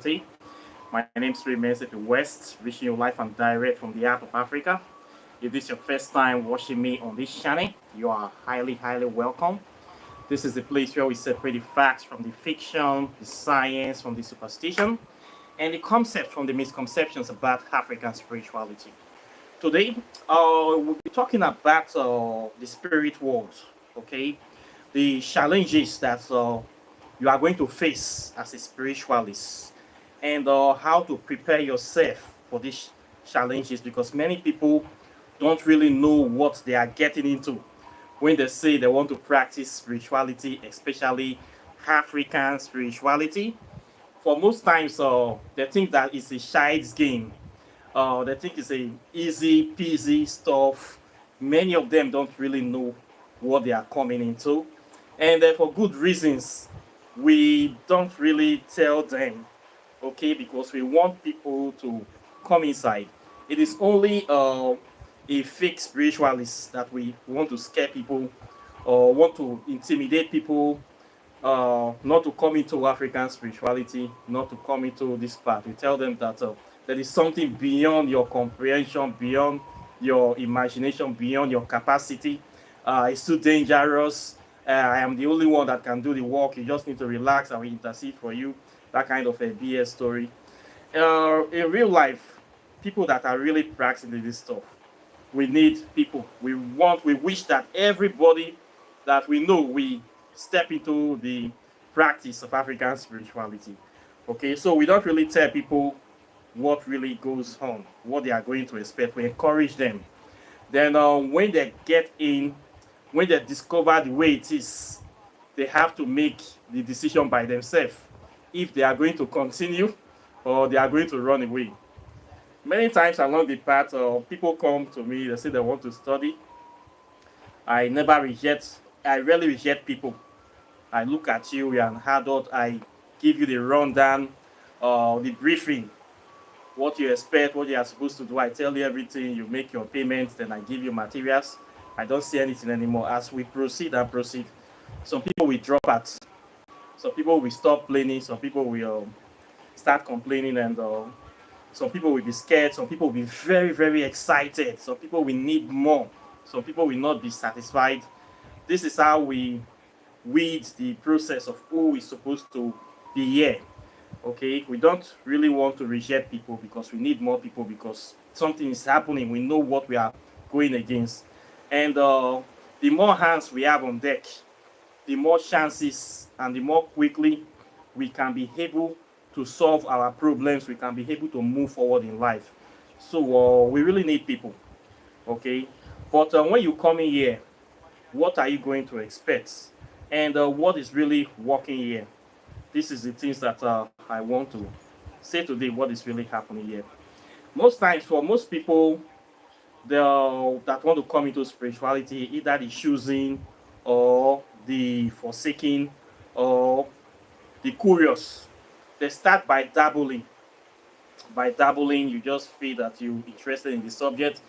spirituality. My name is Remains West, reaching you live and direct from the heart of Africa. If this is your first time watching me on this channel, you are highly welcome. This is the place where we separate the facts from the fiction, the science from the superstition, and the concept from the misconceptions about African spirituality. Today, we'll be talking about the spirit world, okay? The challenges that you are going to face as a spiritualist, and how to prepare yourself for these challenges because many people don't really know what they are getting into when they say they want to practice spirituality, especially African spirituality. For most times, they think that it's a child's game. They think it's a easy peasy stuff. Many of them don't really know what they are coming into, and for good reasons, we don't really tell them, okay, because we want people to come inside. It is only a fake spiritualist that we want to scare people or want to intimidate people, not to come into African spirituality, not to come into this path. We tell them that there is something beyond your comprehension, beyond your imagination, beyond your capacity. It's too dangerous. I am the only one that can do the work. You just need to relax. I will intercede for you. That kind of a BS story. In real life, people that are really practicing this stuff, we need people. We wish that everybody that we know, we step into the practice of African spirituality. Okay, so we don't really tell people what really goes on, what they are going to expect. We encourage them. Then when they get in, when they discover the way it is, they have to make the decision by themselves if they are going to continue or they are going to run away. Many times along the path, people come to me, they say they want to study. I never reject, I rarely reject people. I look at you, you're an adult, I give you the rundown, the briefing, what you expect, what you are supposed to do. I tell you everything, you make your payments, then I give you materials. I don't see anything anymore. As we proceed and proceed, some people will drop out, some people will stop planning, some people will start complaining, and some people will be scared, some people will be very excited, some people will need more, some people will not be satisfied. This is how we weed the process of who is supposed to be here. Okay, we don't really want to reject people because we need more people, because something is happening. We know what we are going against, and the more hands we have on deck, the more chances and the more quickly we can be able to solve our problems. We can be able to move forward in life. So we really need people. Okay, but when you come in here, what are you going to expect, and what is really working here? This is the things that I want to say today. What is really happening here? Most times, for most people, that want to come into spirituality, either the choosing or the forsaking or the curious, they start by dabbling. By dabbling, you just feel that you're interested in the subject.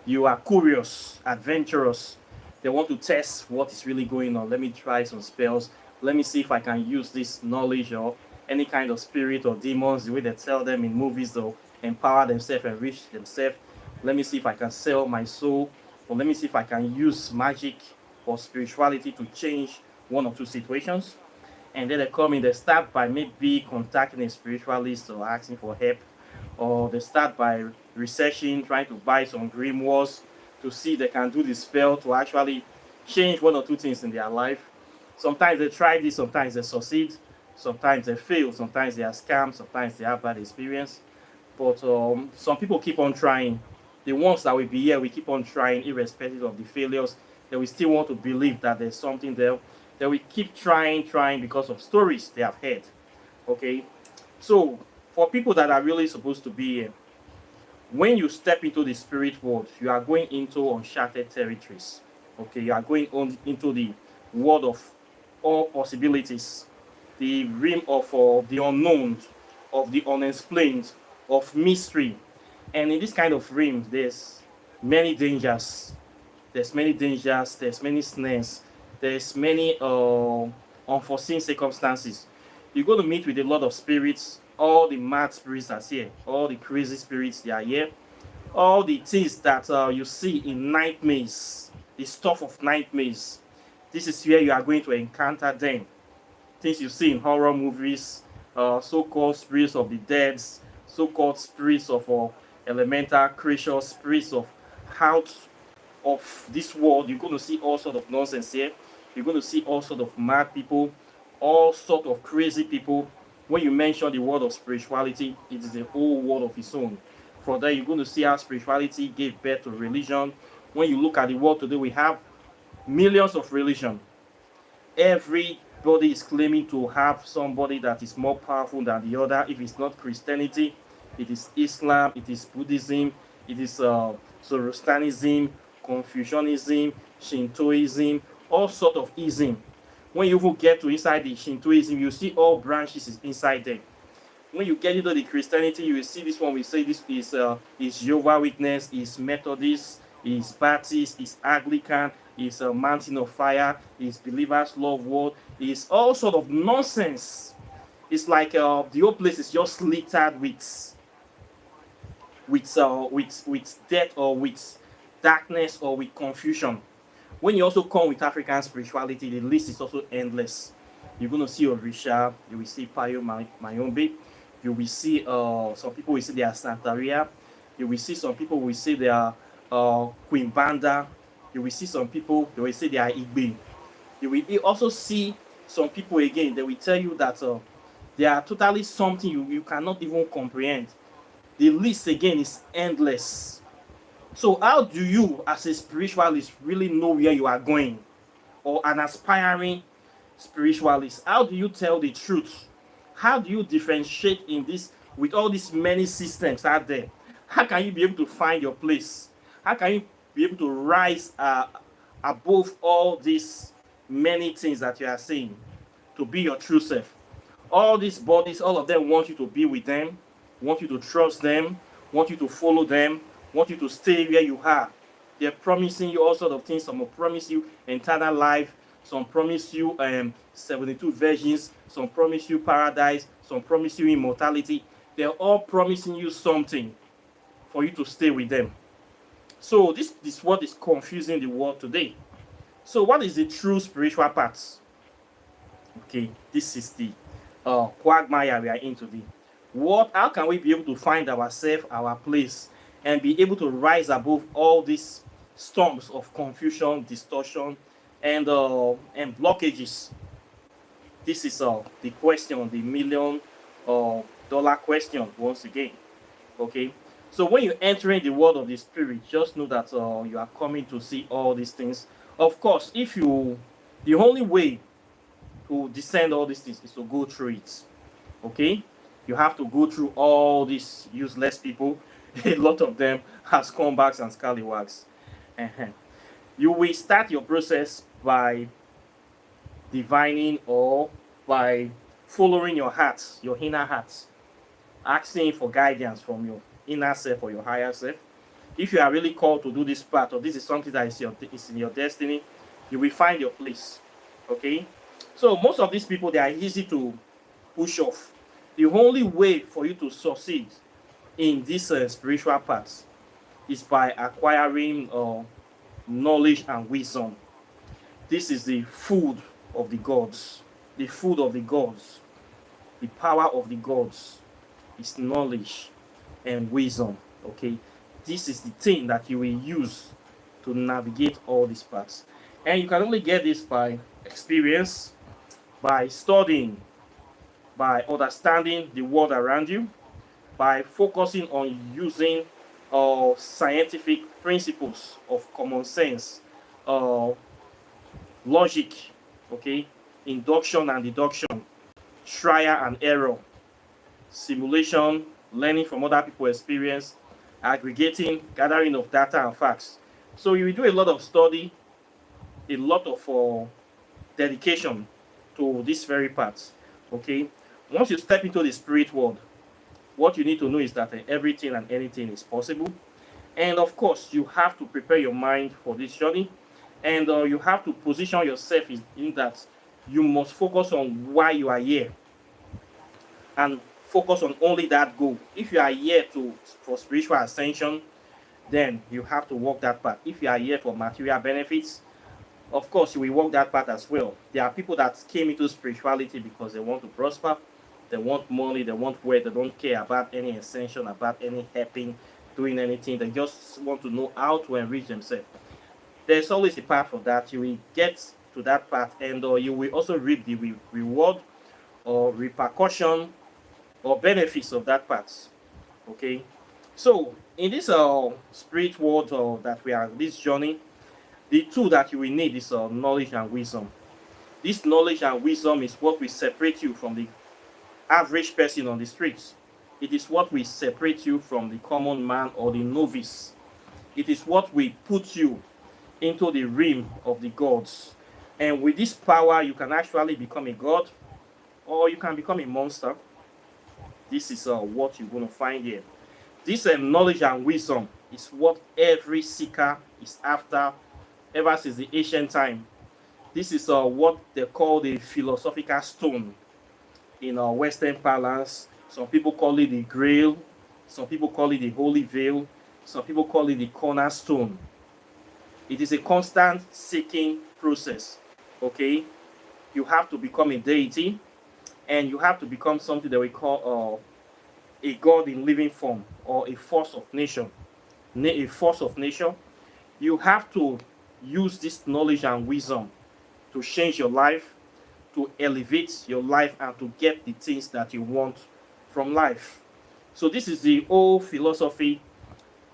You are curious, adventurous. They want to test what is really going on. Let me try some spells. Let me see if I can use this knowledge or any kind of spirit or demons, the way they tell them in movies, to empower themselves and reach themselves. Let me see if I can sell my soul, or let me see if I can use magic or spirituality to change one or two situations. And then they come in, they start by maybe contacting a spiritualist or asking for help, or they start by researching, trying to buy some grimoires to see if they can do the spell to actually change one or two things in their life. Sometimes they try this, sometimes they succeed, sometimes they fail, sometimes they are scammed, sometimes they have bad experience. But some people keep on trying. The ones that will be here, we keep on trying, irrespective of the failures. They will still want to believe that there's something there. They will keep trying because of stories they have heard. Okay, so for people that are really supposed to be here, when you step into the spirit world, you are going into uncharted territories. Okay, you are going on into the world of all possibilities, the realm of the unknown, of the unexplained, of mystery. And in this kind of realm, there's many dangers. There's many dangers. There's many snares. There's many unforeseen circumstances. You're going to meet with a lot of spirits all the mad spirits that's here, all the crazy spirits they are here, all the things that you see in nightmares, the stuff of nightmares. This is where you are going to encounter them. Things you see in horror movies, so-called spirits of the dead, so-called spirits of elemental creatures, spirits of out of this world. You're going to see all sort of nonsense here. You're going to see all sort of mad people, all sort of crazy people. When you mention the word of spirituality, it is a whole world of its own. For that, you're going to see how spirituality gave birth to religion. When you look at the world today, we have millions of religion. Everybody is claiming to have somebody that is more powerful than the other. If it's not Christianity, it is Islam, it is Buddhism, it is Zoroastrianism, Confucianism, Shintoism, all sort of ism. When you even get to inside the Shintoism, you see all branches inside there. When you get into the Christianity, you will see this one. We say this is Jehovah Witness, is Methodist, is Baptist, is Anglican, is a Mountain of Fire, is Believers Love World, is all sort of nonsense. It's like the whole place is just littered with death or with darkness or with confusion. When you also come with African spirituality, the list is also endless. You're going to see Orisha, you will see Payo Mayombe, you will see some people will say they are Santeria, you will see some people will say they are Queen Banda, you will see some people they will say they are Igbe. You will also see some people again, they will tell you that they are totally something you cannot even comprehend. The list again is endless. So how do you as a spiritualist really know where you are going? Or an aspiring spiritualist, how do you tell the truth? How do you differentiate in this with all these many systems out there? How can you be able to find your place? How can you be able to rise above all these many things that you are saying to be your true self? All these bodies, all of them want you to be with them, want you to trust them, want you to follow them, want you to stay where you are. They're promising you all sorts of things. Some will promise you eternal life. Some promise you 72 virgins. Some promise you paradise. Some promise you immortality. They're all promising you something for you to stay with them. So this is what is confusing the world today. So what is the true spiritual path? Okay, this is the quagmire we are in today. How can we be able to find ourselves, our place, and be able to rise above all these storms of confusion, distortion, and blockages? This is the question, the $1,000,000 question once again. Okay, so when you enter in the world of the spirit, just know that you are coming to see all these things. Of course, the only way to descend all these things is to go through it. Okay, you have to go through all these useless people. A lot of them have scumbags and scallywags. You will start your process by divining or by following your heart, your inner heart, asking for guidance from your inner self or your higher self. If you are really called to do this part, or this is something that is in your destiny, you will find your place. Okay, so most of these people, they are easy to push off. The only way for you to succeed in this spiritual path is by acquiring knowledge and wisdom. This is the food of the gods. The food of the gods, the power of the gods is knowledge and wisdom. Okay, this is the thing that you will use to navigate all these paths, and you can only get this by experience, by studying, by understanding the world around you, by focusing on using scientific principles of common sense, logic, okay, induction and deduction, trial and error, simulation, learning from other people's experience, aggregating, gathering of data and facts. So you will do a lot of study, a lot of dedication to this very part. Okay, once you step into the spirit world, what you need to know is that everything and anything is possible. And of course, you have to prepare your mind for this journey, and you have to position yourself in that you must focus on why you are here and focus on only that goal. If you are here for spiritual ascension, then you have to walk that path. If you are here for material benefits, of course you will walk that path as well. There are people that came into spirituality because they want to prosper, they want money, they want wealth, they don't care about any ascension, about any helping, doing anything. They just want to know how to enrich themselves. There's always a path for that. You will get to that path, and you will also reap the reward or repercussion or benefits of that path. Okay, so in this spirit world that we are this journey, the tool that you will need is knowledge and wisdom. This knowledge and wisdom is what will separate you from the average person on the streets. It is what will separate you from the common man or the novice. It is what will put you into the realm of the gods. And with this power, you can actually become a god, or you can become a monster. This is what you're going to find here. This knowledge and wisdom is what every seeker is after ever since the ancient time. This is what they call the philosophical stone in Western parlance. Some people call it the Grail. Some people call it the Holy Veil. Some people call it the cornerstone. It is a constant seeking process. Okay, you have to become a deity, and you have to become something that we call a god in living form, or a force of nature. A force of nature. You have to use this knowledge and wisdom to change your life, to elevate your life, and to get the things that you want from life. So this is the whole philosophy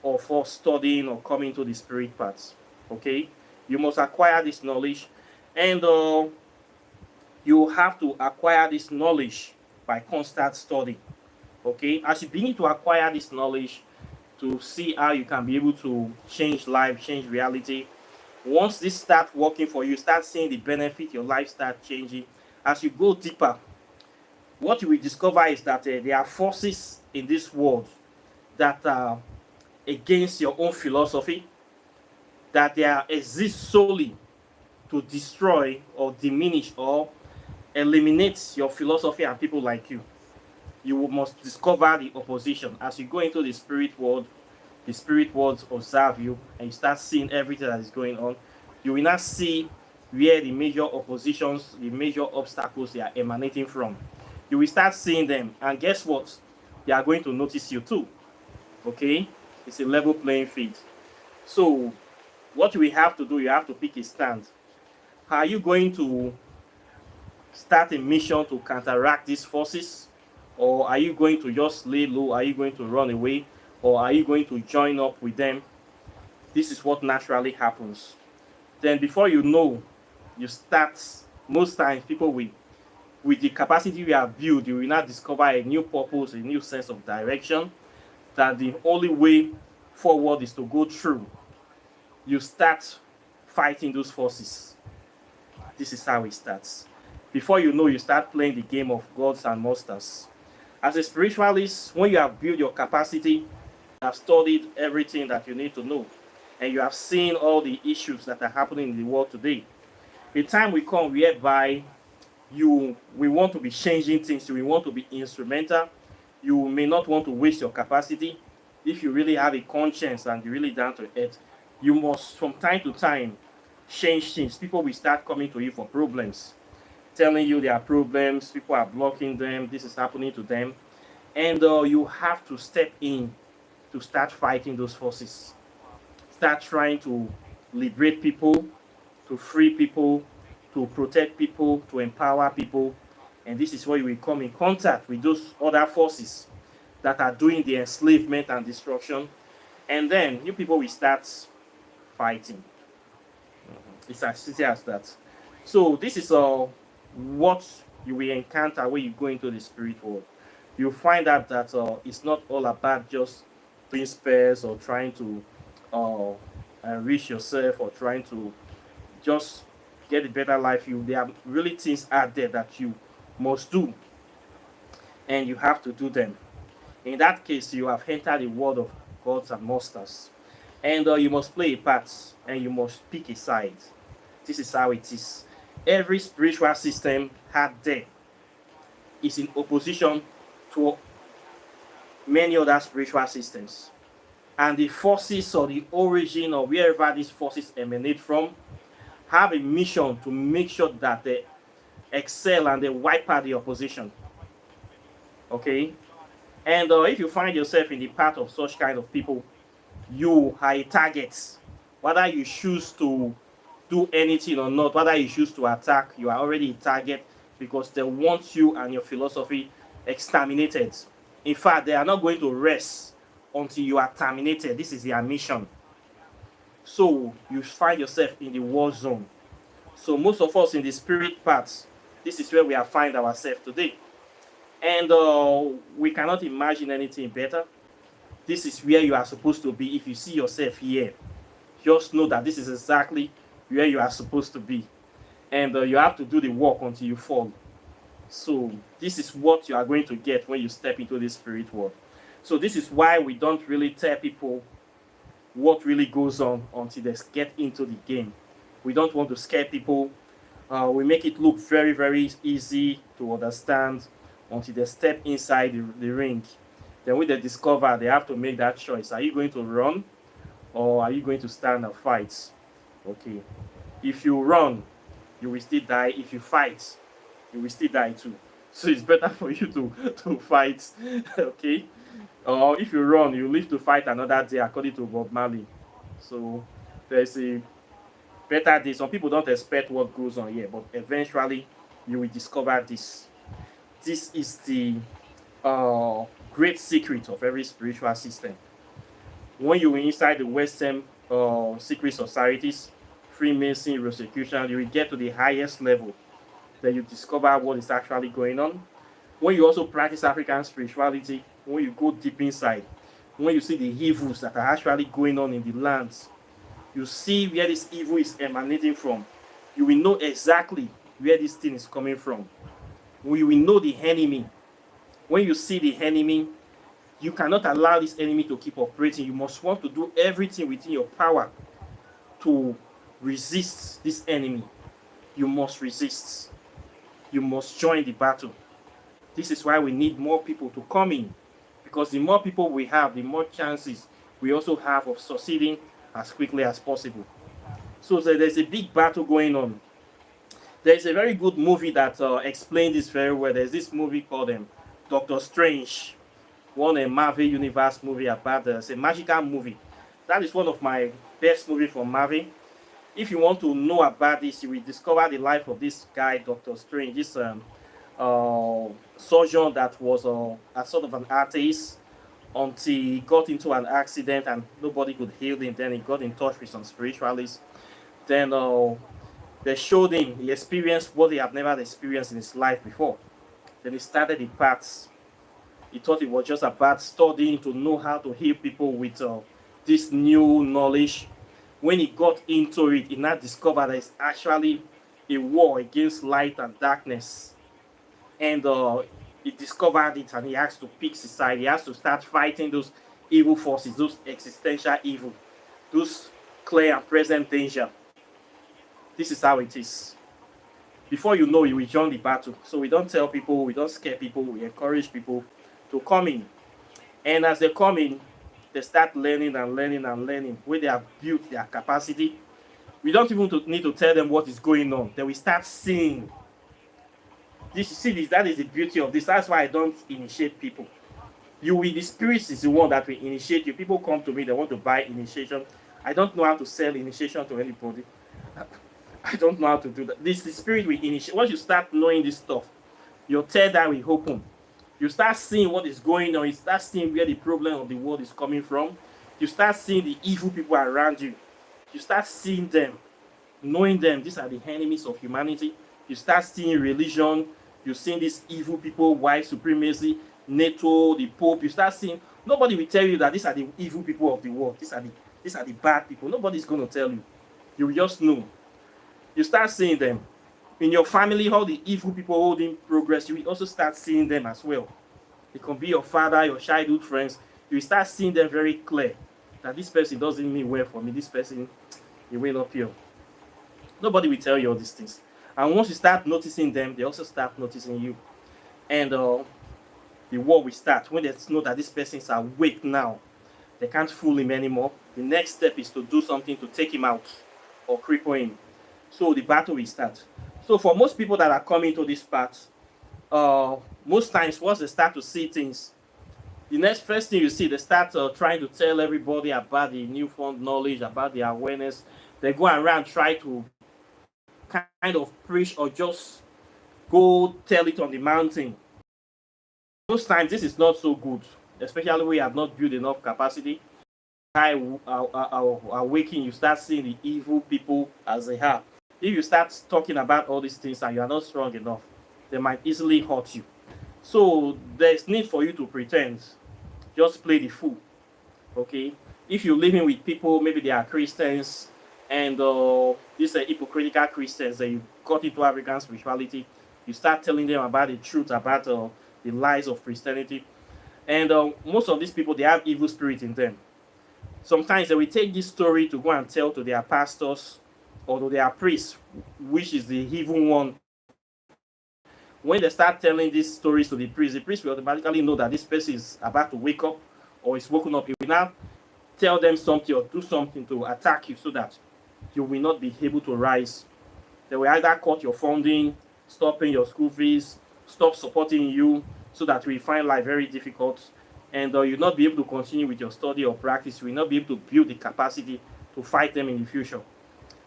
of us studying or coming to the spirit path. Okay, you must acquire this knowledge, and you have to acquire this knowledge by constant study. Okay, as you begin to acquire this knowledge to see how you can be able to change life, change reality, once this starts working for you, start seeing the benefit, your life start changing. As you go deeper, what you will discover is that there are forces in this world that are against your own philosophy, that they exist solely to destroy or diminish or eliminate your philosophy and people like you. You must discover the opposition. As you go into the spirit world observe you, and you start seeing everything that is going on. You will not see where the major oppositions, the major obstacles they are emanating from. You will start seeing them, and guess what? They are going to notice you too. Okay? It's a level playing field. So, what we have to do, you have to pick a stand. Are you going to start a mission to counteract these forces? Or are you going to just lay low? Are you going to run away? Or are you going to join up with them? This is what naturally happens. Then before you know, you start, most times people with the capacity we have built, you will not discover a new purpose, a new sense of direction, that the only way forward is to go through. You start fighting those forces. This is how it starts. Before you know, you start playing the game of gods and monsters. As a spiritualist, when you have built your capacity, you have studied everything that you need to know, and you have seen all the issues that are happening in the world today, the time will come whereby we want to be changing things, you will want to be instrumental, you may not want to waste your capacity. If you really have a conscience and you're really down to earth, you must from time to time change things. People will start coming to you for problems, telling you there are problems, people are blocking them, this is happening to them, and you have to step in to start fighting those forces. Start trying to liberate people, to free people, to protect people, to empower people. And this is where you will come in contact with those other forces that are doing the enslavement and destruction. And then you people will start fighting. It's as easy as that. So this is what you will encounter when you go into the spirit world. You'll find out that it's not all about just doing spells or trying to enrich yourself or trying to just get a better life. There are really things out there that you must do, and you have to do them. In that case, you have entered the world of gods and monsters, and you must play a part, and you must pick a side. This is how it is. Every spiritual system out there is in opposition to many other spiritual systems. And the forces or the origin or wherever these forces emanate from have a mission to make sure that they excel and they wipe out the opposition. Okay? And if you find yourself in the path of such kind of people, you are a target. Whether you choose to do anything or not, whether you choose to attack, you are already a target because they want you and your philosophy exterminated. In fact, they are not going to rest until you are terminated. This is their mission. So you find yourself in the war zone. So most of us in the spirit paths, this is where we are find ourselves today. And we cannot imagine anything better. This is where you are supposed to be. If you see yourself here, just know that this is exactly where you are supposed to be. And you have to do the work until you fall. So this is what you are going to get when you step into this spirit world. So this is why we don't really tell people what really goes on until they get into the game. We don't want to scare people. We make it look very, very easy to understand until they step inside the ring. Then when they discover, they have to make that choice. Are you going to run or are you going to stand and fight? Okay. If you run, you will still die. If you fight, you will still die too. So it's better for you to fight. Okay. Or if you run, you live to fight another day, according to Bob Marley. So there's a better day. Some people don't expect what goes on here, but eventually you will discover this. This is the great secret of every spiritual system. When you are inside the Western secret societies, Freemason, Rosicrucian, you will get to the highest level. Then you discover what is actually going on. When you also practice African spirituality, when you go deep inside, when you see the evils that are actually going on in the lands, you see where this evil is emanating from. You will know exactly where this thing is coming from. We will know the enemy. When you see the enemy, you cannot allow this enemy to keep operating. You must want to do everything within your power to resist this enemy. You must resist. You must join the battle. This is why we need more people to come in. Because the more people we have, the more chances we also have of succeeding as quickly as possible. So there's a big battle going on. There's a very good movie that explains this very well. There's this movie called Doctor Strange. A Marvel Universe movie about it's a magical movie. That is one of my best movies from Marvel. If you want to know about this, you will discover the life of this guy, Doctor Strange. This surgeon that was a sort of an atheist until he got into an accident and nobody could heal him. Then he got in touch with some spiritualists. Then they showed him, he experienced what he had never experienced in his life before. Then he started the paths. He thought it was just about studying to know how to heal people with this new knowledge. When he got into it, he now discovered that it's actually a war against light and darkness. And he discovered it and he has to pick his side. He has to start fighting those evil forces, those existential evil, those clear and present danger. This is how it is. Before you know, you will join the battle. So we don't tell people, we don't scare people, we encourage people to come in. And as they come in, they start learning and learning and learning. When they have built their capacity, we don't even need to tell them what is going on. They will start seeing. That is the beauty of this. That's why I don't initiate people. The spirit is the one that will initiate you. People come to me, they want to buy initiation. I don't know how to sell initiation to anybody. I don't know how to do that. The spirit will initiate. Once you start knowing this stuff, your third eye will open. You start seeing what is going on. You start seeing where the problem of the world is coming from. You start seeing the evil people around you. You start seeing them, knowing them. These are the enemies of humanity. You start seeing religion. You're seeing these evil people, white supremacy, NATO, the Pope. You start seeing. Nobody will tell you that these are the evil people of the world. These are the bad people. Nobody's going to tell you. You will just know. You start seeing them. In your family, all the evil people holding progress, you will also start seeing them as well. It can be your father, your childhood friends. You will start seeing them very clear that this person doesn't mean well for me. This person, he will not pure. Nobody will tell you all these things. And once you start noticing them, they also start noticing you. And the war will start. When they know that this person is awake now, they can't fool him anymore. The next step is to do something to take him out or cripple him. So the battle will start. So for most people that are coming to this part, most times once they start to see things, the next first thing you see, they start trying to tell everybody about the newfound knowledge, about the awareness. They go around try to kind of preach or just go tell it on the mountain. Most times this is not so good, especially when you have not built enough capacity. Awaken, you start seeing the evil people as they are. If you start talking about all these things and you are not strong enough, they might easily hurt you. So there's need for you to pretend. Just play the fool. Okay? If you're living with people, maybe they are Christians, and these are hypocritical Christians that you got into African spirituality, you start telling them about the truth, about the lies of Christianity. And most of these people, they have evil spirit in them. Sometimes they will take this story to go and tell to their pastors or to their priests, which is the evil one. When they start telling these stories to the priest will automatically know that this person is about to wake up or is woken up. He will now tell them something or do something to attack you so that you will not be able to rise. They will either cut your funding, stop paying your school fees, stop supporting you, so that you will find life very difficult, and you'll not be able to continue with your study or practice. You will not be able to build the capacity to fight them in the future.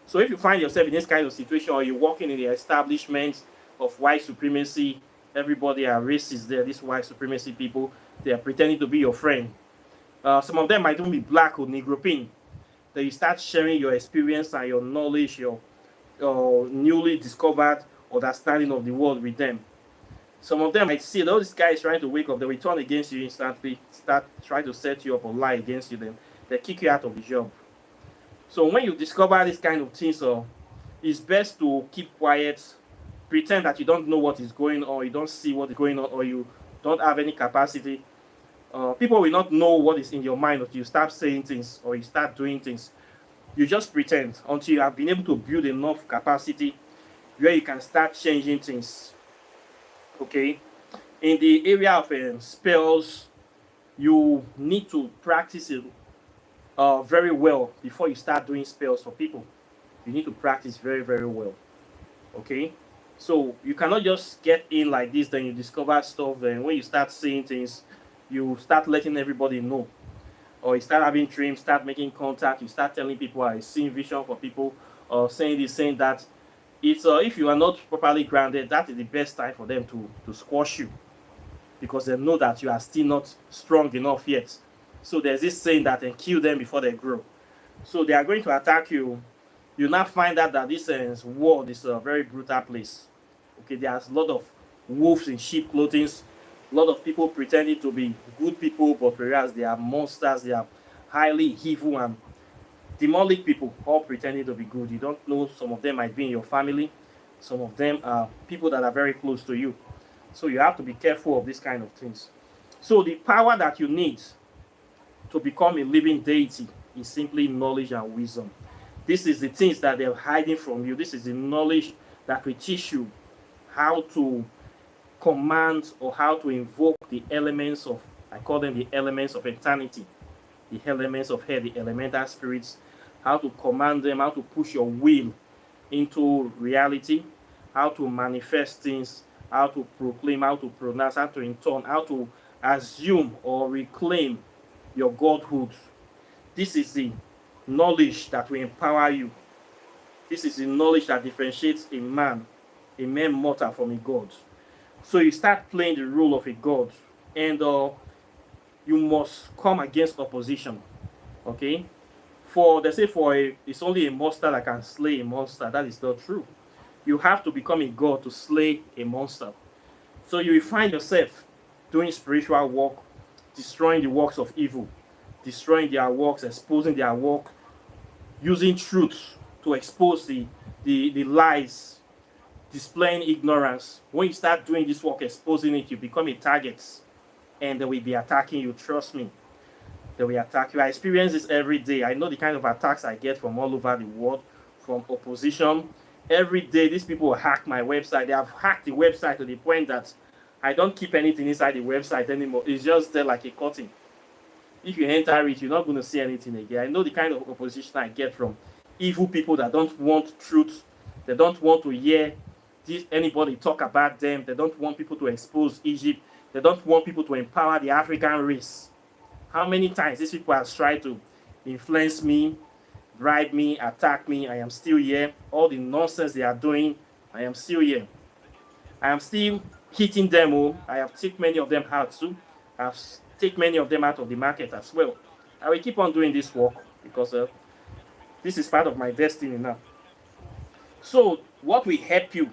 So if you find yourself in this kind of situation, or you're working in the establishment of white supremacy, everybody are racist there, these white supremacy people, they are pretending to be your friend. Some of them might even be black or Negropean. Then you start sharing your experience and your knowledge, your newly discovered understanding of the world with them. Some of them might see that this guy is trying to wake up, they will turn against you instantly, start trying to set you up or lie against you, then they kick you out of the job. So when you discover this kind of things, it's best to keep quiet, pretend that you don't know what is going on, you don't see what is going on, or you don't have any capacity. People will not know what is in your mind until you start saying things or you start doing things. You just pretend until you have been able to build enough capacity where you can start changing things. Okay, in the area of spells, you need to practice it very well before you start doing spells for people. You need to practice very, very well. Okay, so you cannot just get in like this, then you discover stuff, then when you start seeing things, you start letting everybody know, or you start having dreams, start making contact, you start telling people, I see vision for people, or saying this, saying that. It's if you are not properly grounded, that is the best time for them to squash you, because they know that you are still not strong enough yet. So there's this saying that and kill them before they grow. So they are going to attack you. You now find out that this world is a very brutal place. Okay, there's a lot of wolves in sheep clothing, a lot of people pretending to be good people, but whereas they are monsters, they are highly evil and demonic people, all pretending to be good. You don't know, some of them might be in your family, some of them are people that are very close to you. So you have to be careful of these kind of things. So the power that you need to become a living deity is simply knowledge and wisdom. This is the things that they're hiding from you. This is the knowledge that will teach you how to command or how to invoke the elements of, I call them the elements of eternity, the elements of hell, the elemental spirits, how to command them, how to push your will into reality, how to manifest things, how to proclaim, how to pronounce, how to intone, how to assume or reclaim your godhood. This is the knowledge that will empower you. This is the knowledge that differentiates a mere mortal from a god. So you start playing the role of a god, and you must come against opposition. Okay, they say it's only a monster that can slay a monster. That is not true. You have to become a god to slay a monster. So you will find yourself doing spiritual work, destroying the works of evil, destroying their works, exposing their work, using truth to expose the lies, displaying ignorance. When you start doing this work, exposing it, you become a target, and they will be attacking you. Trust me, they will attack you. I experience this every day. I know the kind of attacks I get from all over the world, from opposition. Every day, these people hack my website. They have hacked the website to the point that I don't keep anything inside the website anymore. It's just there like a curtain. If you enter it, you're not going to see anything again. I know the kind of opposition I get from evil people that don't want truth. They don't want to hear anybody talk about them. They don't want people to expose Egypt. They don't want people to empower the African race. How many times these people have tried to influence me, bribe me, attack me? I am still here. All the nonsense they are doing, I am still here. I am still hitting them. Oh, I have taken many of them out too. I have taken many of them out of the market as well. I will keep on doing this work because this is part of my destiny now. So what will help you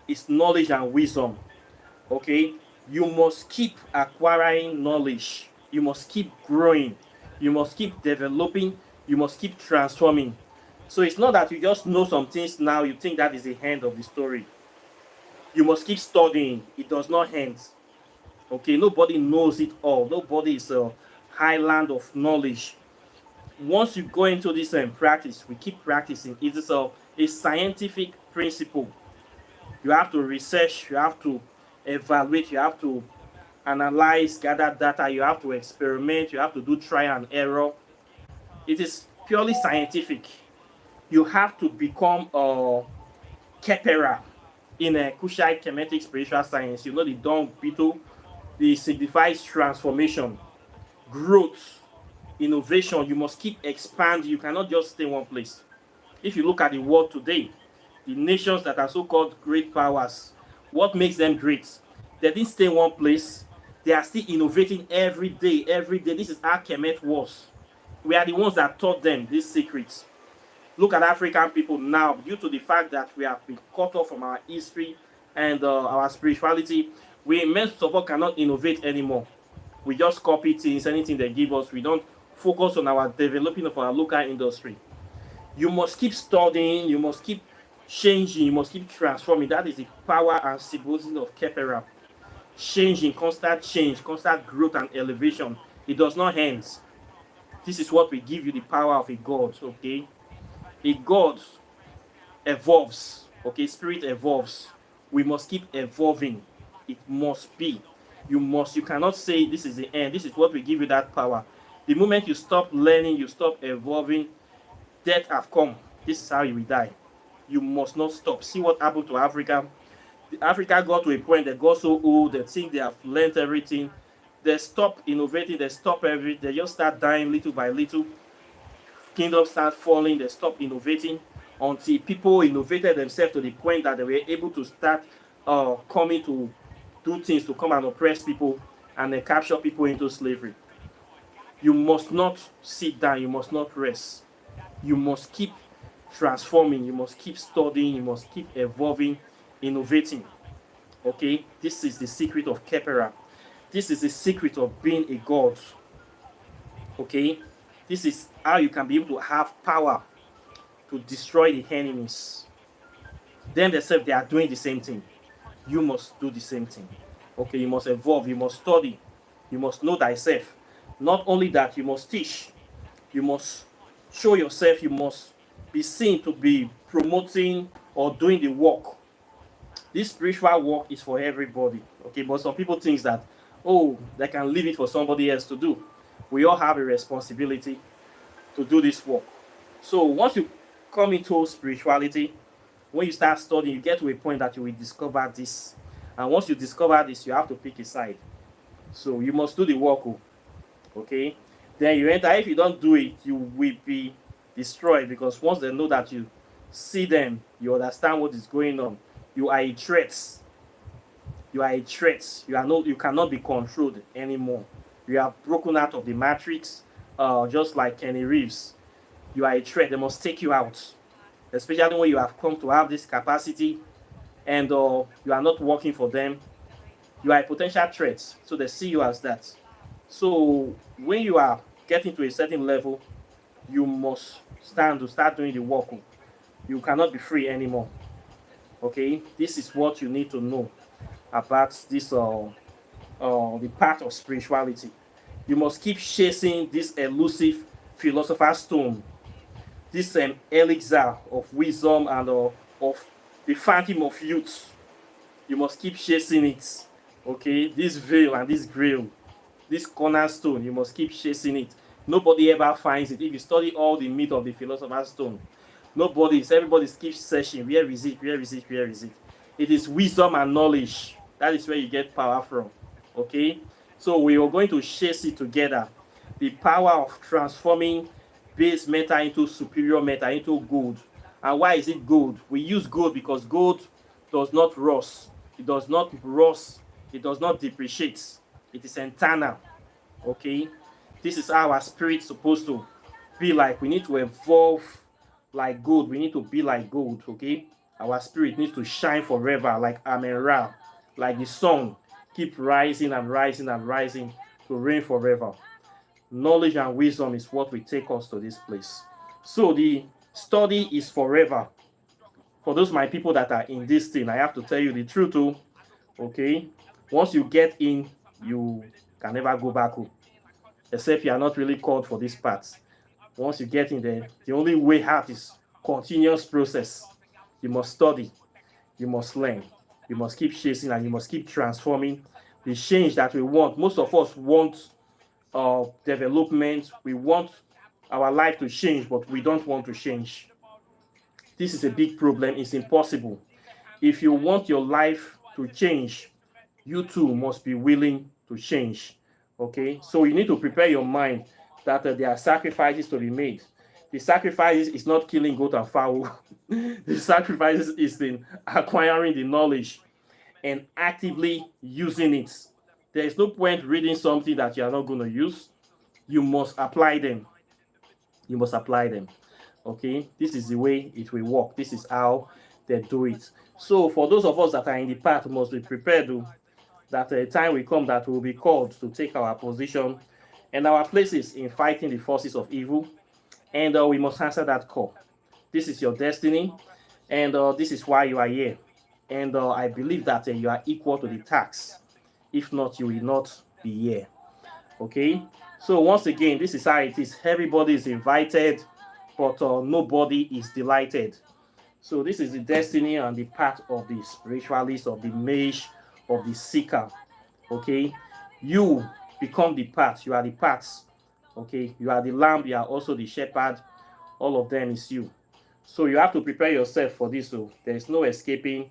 is knowledge and wisdom. Okay, you must keep acquiring knowledge. You must keep growing. You must keep developing. You must keep transforming. So it's not that you just know some things now, you think that is the end of the story. You must keep studying. It does not end. Okay, nobody knows it all. Nobody is a highland of knowledge. Once you go into this practice, we keep practicing. It is a scientific principle. You have to research, you have to evaluate, you have to analyze, gather data, you have to experiment, you have to do trial and error. It is purely scientific. You have to become a kepera in a Kushite Kemetic spiritual science. You know the dung beetle, it signifies transformation, growth, innovation. You must keep expanding. You cannot just stay in one place. If you look at the world today, the nations that are so-called great powers, what makes them great? They didn't stay in one place. They are still innovating every day, every day. This is how Kemet was. We are the ones that taught them these secrets. Look at African people now, due to the fact that we have been cut off from our history and our spirituality, we most of us cannot innovate anymore. We just copy things, anything they give us. We don't focus on our developing of our local industry. You must keep studying, you must keep changing, you must keep transforming. That is the power and symbolism of Kepera. Changing, constant change, constant growth and elevation. It does not end. This is what will give you the power of a God, okay? A God evolves, okay? Spirit evolves. We must keep evolving. It must be. You cannot say this is the end. This is what will give you that power. The moment you stop learning, you stop evolving, death have come. This is how you will die. You must not stop. See what happened to Africa. Africa got to a point that got so old, they think they have learned everything. They stop innovating, they stop everything, they just start dying little by little. Kingdoms start falling, they stop innovating until people innovated themselves to the point that they were able to start coming to do things to come and oppress people and then capture people into slavery. You must not sit down, you must not rest. You must keep transforming, you must keep studying, you must keep evolving, innovating. Okay, this is the secret of Kepera. This is the secret of being a god. Okay, this is how you can be able to have power to destroy the enemies. Them themselves, they are doing the same thing. You must do the same thing. Okay, you must evolve, you must study, you must know thyself. Not only that, you must teach, you must show yourself, you must be seen to be promoting or doing the work. This spiritual work is for everybody, okay? But some people think that, oh, they can leave it for somebody else to do. We all have a responsibility to do this work. So once you come into spirituality, when you start studying, you get to a point that you will discover this. And once you discover this, you have to pick a side. So you must do the work, okay? Then you enter. If you don't do it, you will be destroyed, because once they know that you see them, you understand what is going on. You are a threat. You are a threat. You cannot be controlled anymore. You are broken out of the matrix, just like Kenny Reeves. You are a threat. They must take you out, especially when you have come to have this capacity and you are not working for them. You are a potential threat, so they see you as that. So when you are getting to a certain level, you must stand to start doing the work. You cannot be free anymore. Okay, this is what you need to know about this the path of spirituality. You must keep chasing this elusive philosopher's stone, this elixir of wisdom and of the phantom of youth. You must keep chasing it. Okay, this veil and this grail, this cornerstone, you must keep chasing it. Nobody ever finds it. If you study all the myth of the philosopher's stone, everybody keeps searching. Where is it? Where is it? Where is it? It is wisdom and knowledge. That is where you get power from. Okay, so we are going to chase it together. The power of transforming base metal into superior metal, into gold. And why is it gold? We use gold because gold does not rust. It does not rust. It does not depreciate. It is eternal. Okay, this is how our spirit is supposed to be like. We need to evolve like gold. We need to be like gold. Okay, our spirit needs to shine forever like Amen Ra, like the sun, keep rising and rising and rising to reign forever. Knowledge and wisdom is what will take us to this place. So the study is forever. For those my people that are in this thing, I have to tell you the truth too. Okay, once you get in, you can never go back home, except you are not really called for this part. Once you get in there, the only way out is continuous process. You must study, you must learn, you must keep chasing, and you must keep transforming the change that we want. Most of us want development. We want our life to change, but we don't want to change. This is a big problem. It's impossible. If you want your life to change, you too must be willing to change. Okay, so you need to prepare your mind that there are sacrifices to be made. The sacrifices is not killing goat and fowl. The sacrifices is in acquiring the knowledge and actively using it. There is no point reading something that you are not going to use. You must apply them. You must apply them. Okay, this is the way it will work. This is how they do it. So for those of us that are in the path, must be prepared to that a time will come that we will be called to take our position and our places in fighting the forces of evil, and we must answer that call. This is your destiny, and this is why you are here. And I believe that you are equal to the task. If not, you will not be here. Okay, so once again, this is how it is. Everybody is invited, but nobody is delighted. So this is the destiny and the path of the spiritualist, of the mage, of the seeker. Okay, you become the path. You are the paths. Okay, you are the lamb. You are also the shepherd. All of them is you. So you have to prepare yourself for this. So there is no escaping.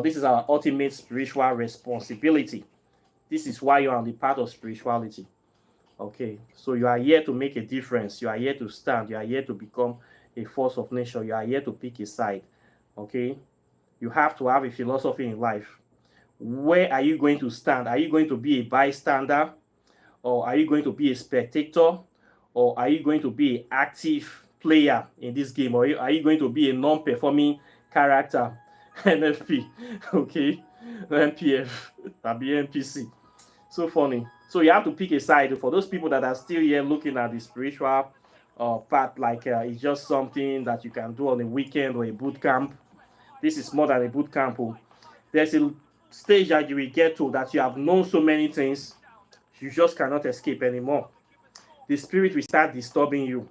This is our ultimate spiritual responsibility. This is why you are on the path of spirituality. Okay, so you are here to make a difference. You are here to stand. You are here to become a force of nature. You are here to pick a side. Okay, you have to have a philosophy in life. Where are you going to stand? Are you going to be a bystander, or are you going to be a spectator, or are you going to be an active player in this game, or are you going to be a non-performing character? NFP, okay, NPF, NPC. So funny. So you have to pick a side. For those people that are still here looking at the spiritual path, like it's just something that you can do on a weekend or a boot camp. This is more than a boot camp. Oh. There's a stage that you will get to that you have known so many things, you just cannot escape anymore. The spirit will start disturbing you.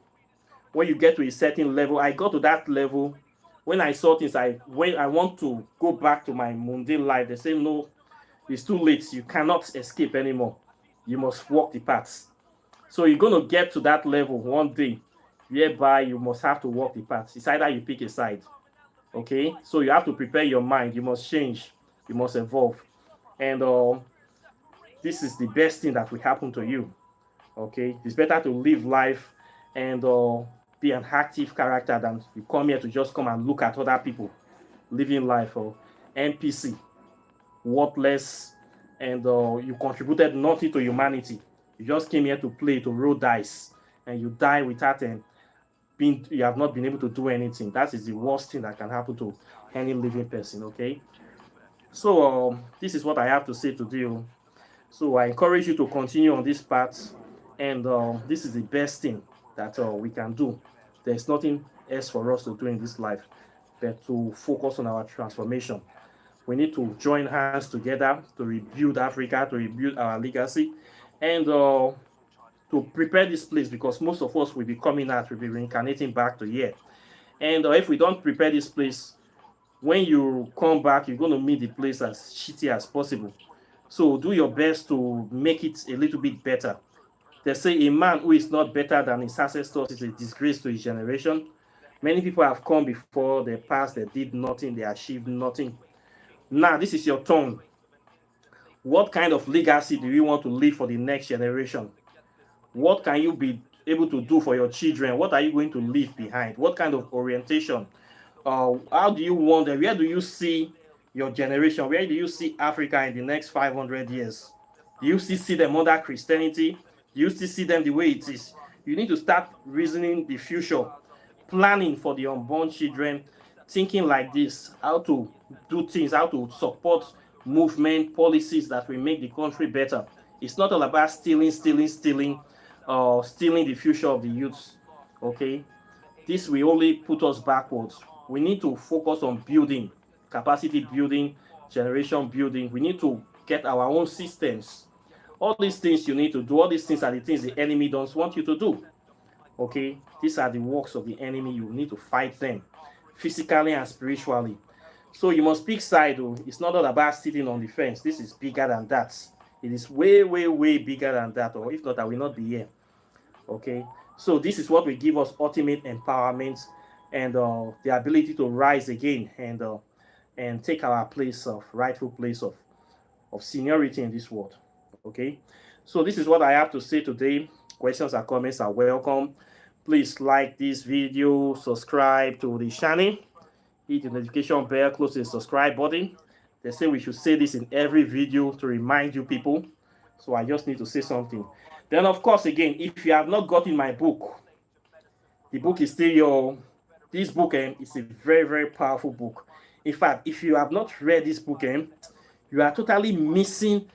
When you get to a certain level, I got to that level. When I saw things, when I want to go back to my mundane life, they say, no, it's too late. You cannot escape anymore. You must walk the path. So you're going to get to that level one day, whereby you must have to walk the path. It's either you pick a side. Okay? So you have to prepare your mind. You must change. You must evolve. And this is the best thing that will happen to you. Okay? It's better to live life and be an active character than you come here to just come and look at other people living life, or NPC, worthless, and you contributed nothing to humanity. You just came here to play, to roll dice, and you die without you have not been able to do anything. That is the worst thing that can happen to any living person. Okay, so this is what I have to say to you. So I encourage you to continue on this path, and this is the best thing that we can do. There's nothing else for us to do in this life but to focus on our transformation. We need to join hands together to rebuild Africa, to rebuild our legacy, and to prepare this place, because most of us will be coming out, will be reincarnating back to here. And if we don't prepare this place, when you come back, you're going to meet the place as shitty as possible. So do your best to make it a little bit better. They say a man who is not better than his ancestors is a disgrace to his generation. Many people have come before, they passed, they did nothing, they achieved nothing. Now, this is your turn. What kind of legacy do you want to leave for the next generation? What can you be able to do for your children? What are you going to leave behind? What kind of orientation? How do you want them? Where do you see your generation? Where do you see Africa in the next 500 years? Do you still see them under Christianity? Do you still see them the way it is? You need to start reasoning the future, planning for the unborn children, thinking like this, how to do things, how to support movement, policies that will make the country better. It's not all about stealing, stealing the future of the youths. Okay, this will only put us backwards. We need to focus on building, capacity building, generation building. We need to get our own systems. All these things you need to do, all these things are the things the enemy don't want you to do. Okay, these are the works of the enemy. You need to fight them physically and spiritually. So you must pick side. It's not all about sitting on the fence. This is bigger than that. It is way, way, way bigger than that. Or if not, I will not be here. Okay, so this is what will give us ultimate empowerment and the ability to rise again and take our place of rightful place of seniority in this world. Okay, so this is what I have to say today. Questions and comments are welcome. Please like this video, subscribe to the channel, hit the notification bell, close the subscribe button. They say we should say this in every video to remind you people. So I just need to say something. Then, of course, again, if you have not gotten my book, the book is still your... This book is a very, very powerful book. In fact, if you have not read this book, you are totally missing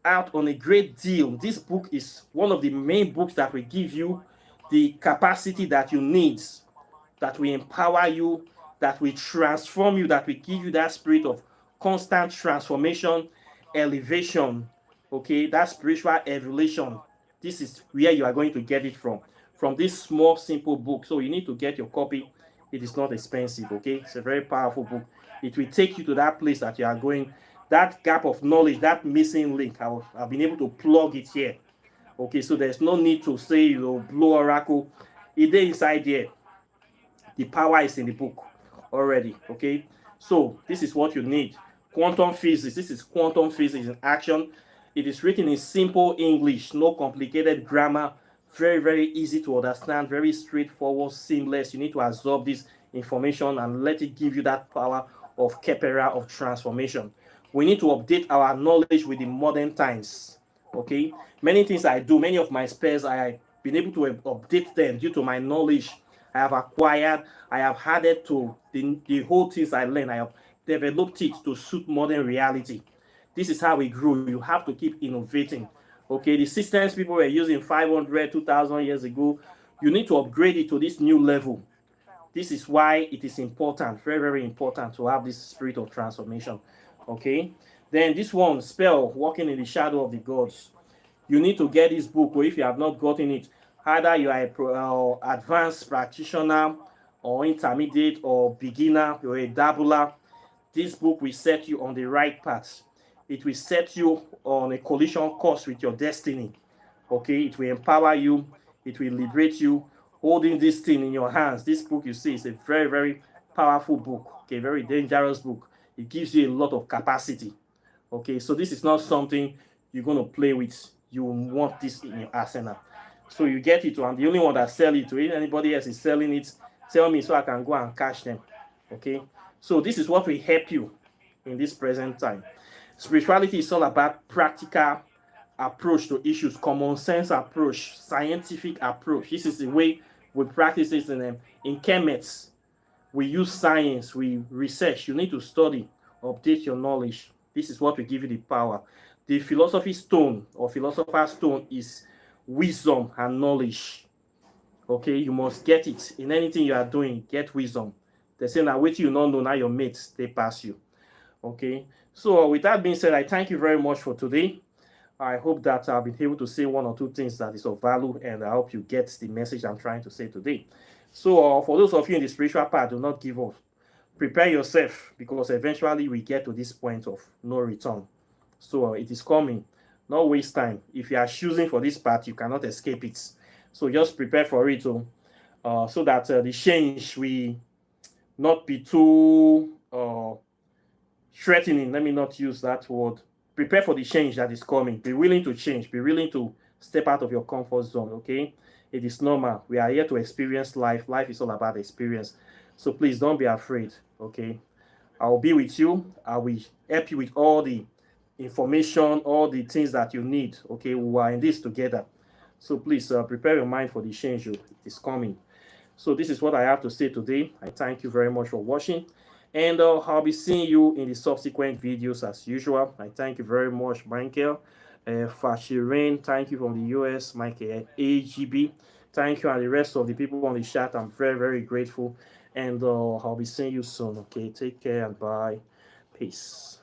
out on a great deal. This book is one of the main books that will give you the capacity that you need, that will empower you, that will transform you, that will give you that spirit of constant transformation, elevation, okay, that spiritual evolution. This is where you are going to get it from this small, simple book. So you need to get your copy. It is not expensive, okay? It's a very powerful book. It will take you to that place that you are going. That gap of knowledge, that missing link, I've been able to plug it here. Okay, so there's no need to say, blow oracle. It is inside here. The power is in the book already, okay? So this is what you need. Quantum physics. This is quantum physics in action. It is written in simple English, no complicated grammar, very, very easy to understand, very straightforward, seamless. You need to absorb this information and let it give you that power of kepera, of transformation. We need to update our knowledge with the modern times, okay? Many things I do, many of my spares, I have been able to update them due to my knowledge I have acquired. I have added to the whole things I learned. I have developed it to suit modern reality. This is how we grew. You have to keep innovating. Okay, the systems people were using 500, 2,000 years ago, you need to upgrade it to this new level. This is why it is important, very, very important to have this spirit of transformation. Okay, then this one, spell, walking in the shadow of the gods. You need to get this book, or if you have not gotten it, either you are an advanced practitioner or intermediate or beginner, you're a dabbler, this book will set you on the right path. It will set you on a collision course with your destiny. Okay, it will empower you, it will liberate you. Holding this thing in your hands, this book you see is a very, very powerful book, okay, very dangerous book. It gives you a lot of capacity. Okay, so this is not something you're going to play with. You want this in your arsenal. So you get it, I'm the only one that sell it to it. Anybody else is selling it, tell me so I can go and cash them. Okay, so this is what will help you in this present time. Spirituality is all about practical approach to issues, common sense approach, scientific approach. This is the way we practice this in chemists. We use science, we research. You need to study, update your knowledge. This is what will give you the power. The philosophy stone or philosopher's stone is wisdom and knowledge. Okay, you must get it in anything you are doing. Get wisdom. They say now wait till you don't know, now your mates they pass you. Okay, so with that being said, I thank you very much for today. I hope that I've been able to say one or two things that is of value, and I hope you get the message I'm trying to say today. So for those of you in the spiritual part, do not give up. Prepare yourself, because eventually we get to this point of no return. So it is coming. Not waste time. If you are choosing for this path, you cannot escape it. So just prepare for it, so that the change will not be too threatening. Let me not use that word. Prepare for the change that is coming. Be willing to change. Be willing to step out of your comfort zone. Okay, it is normal. We are here to experience life. Life is all about experience. So please don't be afraid. Okay, I'll be with you. I will help you with all the information, all the things that you need. Okay, we are in this together. So please prepare your mind for the change. It is coming. So this is what I have to say today. I thank you very much for watching. And I'll be seeing you in the subsequent videos as usual. I thank you very much, Michael. Fashirin, thank you from the US. Michael AGB, thank you. And the rest of the people on the chat, I'm very, very grateful. And I'll be seeing you soon. Okay, take care and bye. Peace.